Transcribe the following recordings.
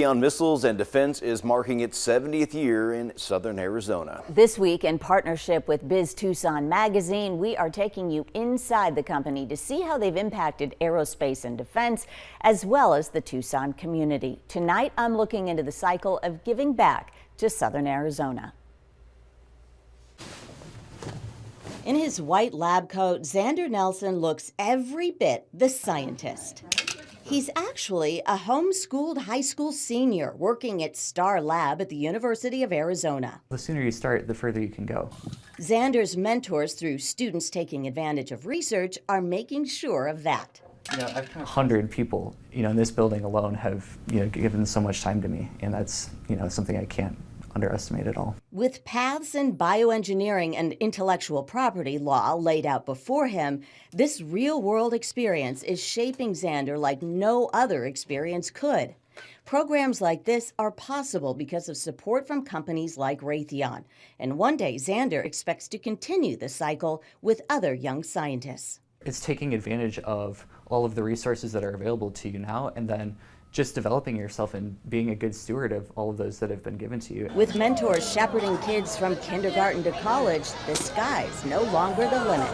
Raytheon Missiles and Defense is marking its 70th year in southern Arizona. This week, in partnership with Biz Tucson magazine, we are taking you inside the company to see how they've impacted aerospace and defense, as well as the Tucson community. Tonight, I'm looking into the cycle of giving back to southern Arizona. In his white lab coat, Xander Nelson looks every bit the scientist. He's actually a homeschooled high school senior working at Star Lab at the University of Arizona. The sooner you start, the further you can go. Xander's mentors through students taking advantage of research are making sure of that. 100 people, in this building alone have, given so much time to me, and that's, something I can't underestimate at all. With paths in bioengineering and intellectual property law laid out before him, this real-world experience is shaping Xander like no other experience could. Programs like this are possible because of support from companies like Raytheon. And one day, Xander expects to continue the cycle with other young scientists. It's taking advantage of all of the resources that are available to you now, and then just developing yourself and being a good steward of all of those that have been given to you. With mentors shepherding kids from kindergarten to college, the sky's no longer the limit.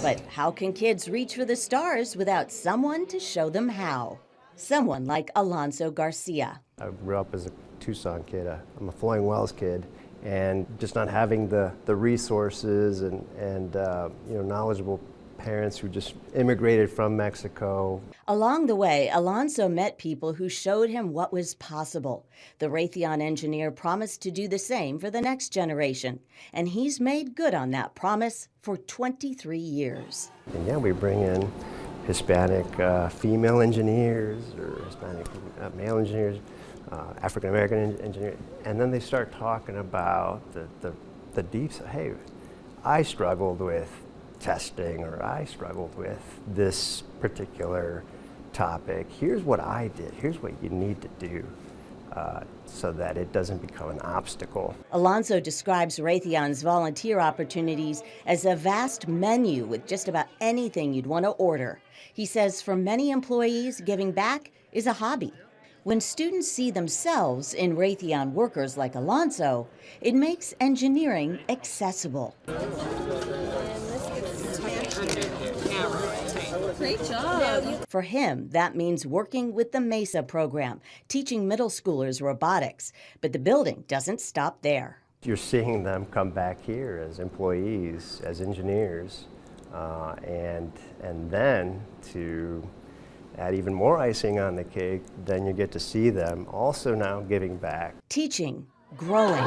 But how can kids reach for the stars without someone to show them how? Someone like Alonso Garcia. I grew up as a Tucson kid. I'm a Flowing Wells kid, and just not having the resources and knowledgeable parents who just immigrated from Mexico. Along the way, Alonso met people who showed him what was possible. The Raytheon engineer promised to do the same for the next generation, and he's made good on that promise for 23 years. And yeah, we bring in Hispanic female engineers or Hispanic male engineers, African American engineers, and then they start talking about the deep side. Hey, I struggled with testing, or I struggled with this particular topic. Here's what I did. Here's what you need to do so that it doesn't become an obstacle. Alonso describes Raytheon's volunteer opportunities as a vast menu with just about anything you'd want to order. He says for many employees, giving back is a hobby. When students see themselves in Raytheon workers like Alonso, it makes engineering accessible. Great job. For him, that means working with the MESA program, teaching middle schoolers robotics. But the building doesn't stop there. You're seeing them come back here as employees, as engineers, and then to add even more icing on the cake, then you get to see them also now giving back. Teaching, growing.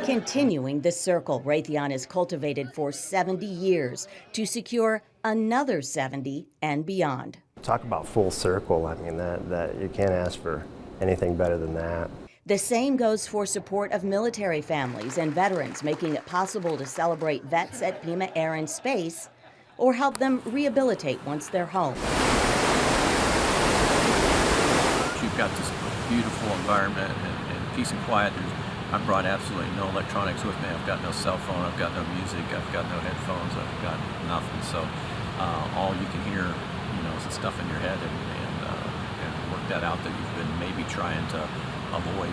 Continuing the circle Raytheon has cultivated for 70 years to secure another 70 and beyond. Talk about full circle. I mean, that you can't ask for anything better than that. The same goes for support of military families and veterans, making it possible to celebrate vets at Pima Air and Space or help them rehabilitate once they're home. You've got this beautiful environment and peace and quiet. I brought absolutely no electronics with me. I've got no cell phone, I've got no music, I've got no headphones, I've got nothing. So all you can hear, is the stuff in your head and work that out that you've been maybe trying to avoid.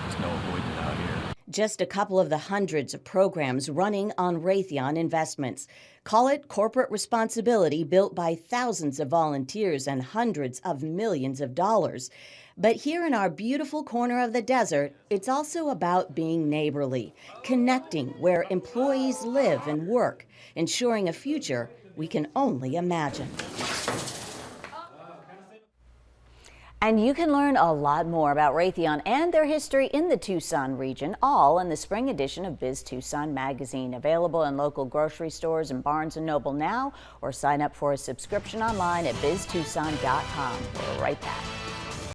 There's no avoiding out here. Just a couple of the hundreds of programs running on Raytheon investments. Call it corporate responsibility built by thousands of volunteers and hundreds of millions of dollars. But here in our beautiful corner of the desert, it's also about being neighborly, connecting where employees live and work, ensuring a future we can only imagine. And you can learn a lot more about Raytheon and their history in the Tucson region, all in the spring edition of Biz Tucson magazine, available in local grocery stores and Barnes & Noble now, or sign up for a subscription online at biztucson.com. We're right back.